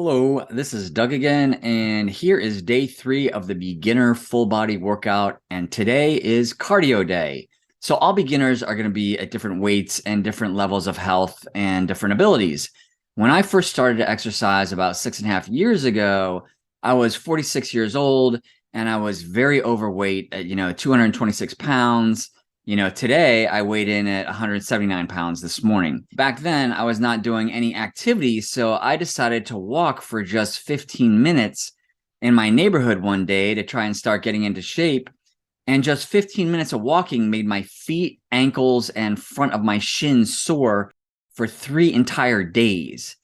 Hello, this is Doug again, and here is day 3 of the beginner full body workout, and today is cardio day. So all beginners are going to be at different weights and different levels of health and different abilities. When I first started to exercise about 6.5 years ago, I was 46 years old and I was very overweight at, 226 pounds. Today I weighed in at 179 pounds this morning. Back then, I was not doing any activity, so I decided to walk for just 15 minutes in my neighborhood one day to try and start getting into shape. And just 15 minutes of walking made my feet, ankles, and front of my shins sore for 3 entire days.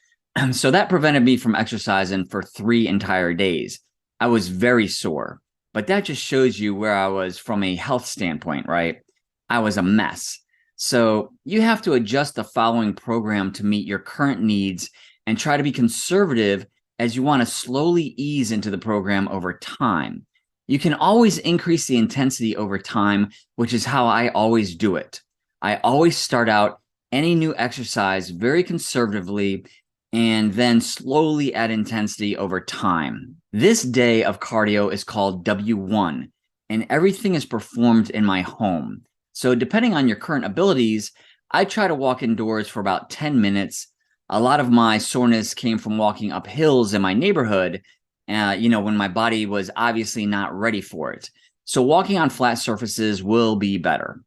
So that prevented me from exercising for 3 entire days. I was very sore, but that just shows you where I was from a health standpoint, right? I was a mess. So you have to adjust the following program to meet your current needs and try to be conservative as you want to slowly ease into the program over time. You can always increase the intensity over time, which is how I always do it. I always start out any new exercise very conservatively and then slowly add intensity over time. This day of cardio is called W1, and everything is performed in my home. So depending on your current abilities, I try to walk indoors for about 10 minutes. A lot of my soreness came from walking up hills in my neighborhood, when my body was obviously not ready for it. So walking on flat surfaces will be better.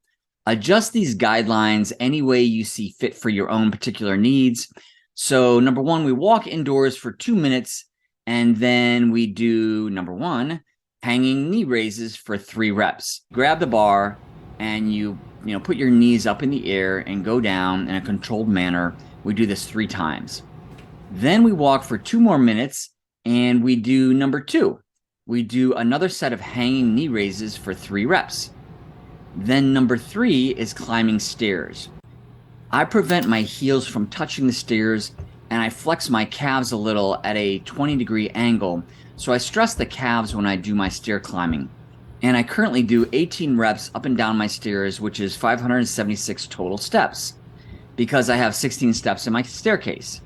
Adjust these guidelines any way you see fit for your own particular needs. So number 1, we walk indoors for 2 minutes, and then we do, number 1, hanging knee raises for 3 reps. Grab the bar, and you put your knees up in the air and go down in a controlled manner. We do this 3 times. Then we walk for 2 more minutes, and we do number 2. We do another set of hanging knee raises for 3 reps. Then number 3 is climbing stairs. I prevent my heels from touching the stairs, and I flex my calves a little at a 20-degree angle, so I stress the calves when I do my stair climbing. And I currently do 18 reps up and down my stairs, which is 576 total steps, because I have 16 steps in my staircase.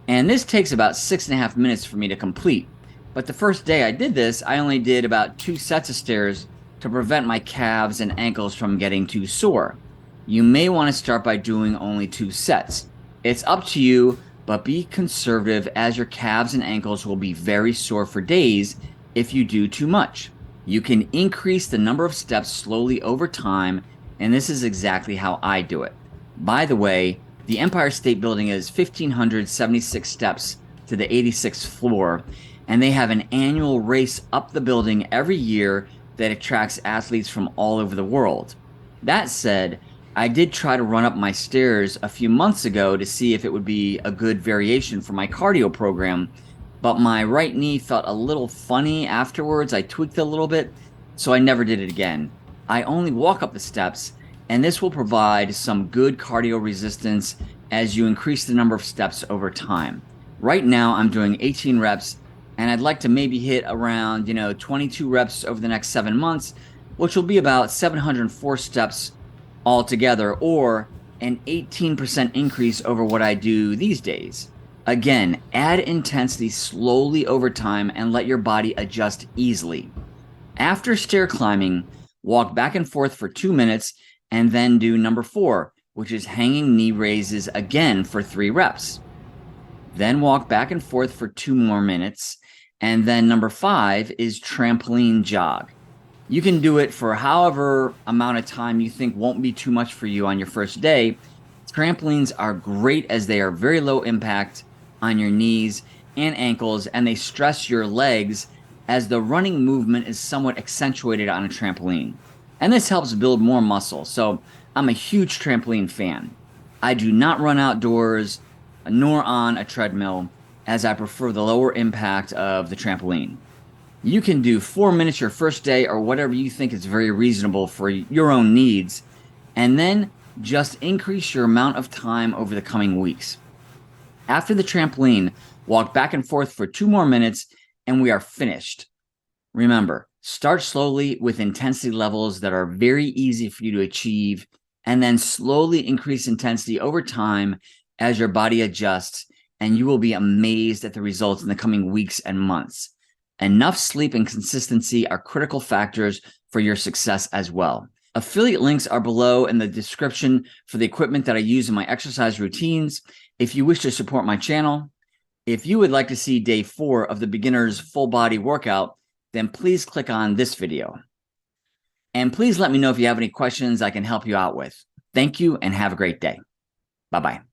And this takes about 6.5 minutes for me to complete. But the first day I did this, I only did about 2 sets of stairs to prevent my calves and ankles from getting too sore. You may want to start by doing only 2 sets. It's up to you, but be conservative as your calves and ankles will be very sore for days if you do too much. You can increase the number of steps slowly over time, and this is exactly how I do it. By the way, the Empire State Building is 1,576 steps to the 86th floor, and they have an annual race up the building every year that attracts athletes from all over the world. That said, I did try to run up my stairs a few months ago to see if it would be a good variation for my cardio program, but my right knee felt a little funny afterwards. I tweaked a little bit, so I never did it again. I only walk up the steps, and this will provide some good cardio resistance as you increase the number of steps over time. Right now, I'm doing 18 reps, and I'd like to maybe hit around, 22 reps over the next 7 months, which will be about 704 steps altogether, or an 18% increase over what I do these days. Again, add intensity slowly over time and let your body adjust easily. After stair climbing, walk back and forth for 2 minutes and then do number 4, which is hanging knee raises again for 3 reps. Then walk back and forth for 2 more minutes, and then number 5 is trampoline jog. You can do it for however amount of time you think won't be too much for you on your first day. Trampolines are great as they are very low impact on your knees and ankles, and they stress your legs as the running movement is somewhat accentuated on a trampoline. And this helps build more muscle, so I'm a huge trampoline fan. I do not run outdoors nor on a treadmill, as I prefer the lower impact of the trampoline. You can do 4 minutes your first day or whatever you think is very reasonable for your own needs, and then just increase your amount of time over the coming weeks. After the trampoline, walk back and forth for 2 more minutes, and we are finished. Remember, start slowly with intensity levels that are very easy for you to achieve, and then slowly increase intensity over time as your body adjusts and you will be amazed at the results in the coming weeks and months. Enough sleep and consistency are critical factors for your success as well. Affiliate links are below in the description for the equipment that I use in my exercise routines. If you wish to support my channel, if you would like to see day 4 of the beginner's full body workout, then please click on this video. And please let me know if you have any questions I can help you out with. Thank you and have a great day. Bye-bye.